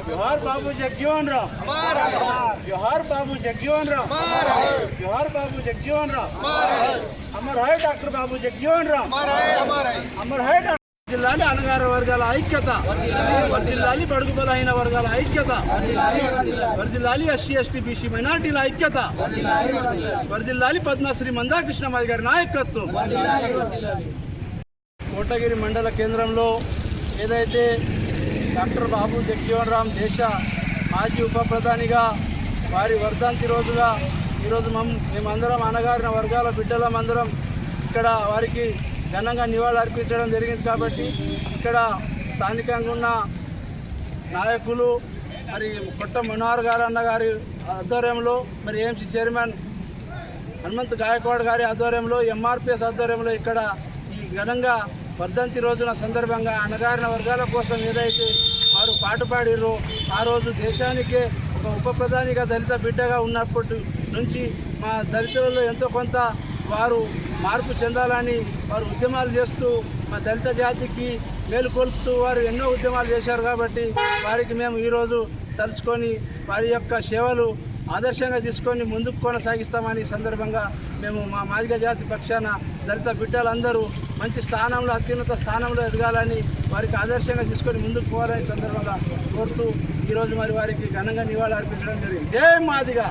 जोहार बाबू जगजीवन राम, जोहार बाबू जगजीवन राम, जोहार बाबू जगजीवन राम, अमर है डॉक्टर बाबू जगजीवन राम, अमर है डॉक्टर వర్ధిల్లాలి అణగార వర్గాల ఐక్యత, వర్ధిల్లాలి బడుగు బలహీన వర్గాల ఐక్యత, వర్ధిల్లాలి ఎస్సీ ఎస్టీ బీసీ మైనార్టీల ఐక్యత, వర్ధిల్లాలి పద్మశ్రీ మందాకృష్ణమాది గారి నాయకత్వం. కోటగిరి మండల కేంద్రంలో ఏదైతే డాక్టర్ బాబు జగజీవన్ రామ్ దేశ మాజీ ఉప ప్రధానిగా వారి వర్ధంతి రోజుగా ఈరోజు మేమందరం అణగారిన వర్గాల బిడ్డలమందరం ఇక్కడ వారికి ఘనంగా నివాళులు అర్పించడం జరిగింది. కాబట్టి ఇక్కడ స్థానికంగా ఉన్న నాయకులు మరి కొట్ట మనోహర్ గారు అన్న గారి ఆధ్వర్యంలో, మరి ఏఎంసీ చైర్మన్ హనుమంత్ గాయకవాడ్ గారి ఆధ్వర్యంలో, ఎంఆర్పిఎస్ ఆధ్వర్యంలో ఇక్కడ ఈ ఘనంగా వర్ధంతి రోజున సందర్భంగా అణగారిన వర్గాల కోసం ఏదైతే వారు పాటుపాడిరో ఆ రోజు దేశానికే ఒక ఉప ప్రధానిగా దళిత బిడ్డగా ఉన్నప్పటి నుంచి మా దళితులలో ఎంతో కొంత వారు మార్పు చెందాలని వారు ఉద్యమాలు చేస్తూ మా దళిత జాతికి మేలుకొల్పుతూ వారు ఎన్నో ఉద్యమాలు చేశారు. కాబట్టి వారికి మేము ఈరోజు తలుచుకొని వారి యొక్క సేవలు ఆదర్శంగా తీసుకొని ముందుకు కొనసాగిస్తామని సందర్భంగా మేము మా మాదిగ జాతి పక్షాన దళిత బిడ్డలందరూ మంచి స్థానంలో, అత్యున్నత స్థానంలో ఎదగాలని, వారికి ఆదర్శంగా తీసుకొని ముందుకు పోవాలని సందర్భంగా కోరుతూ ఈరోజు మరి వారికి ఘనంగా నివాళులు అర్పించడం జరిగింది. జై మాదిగ.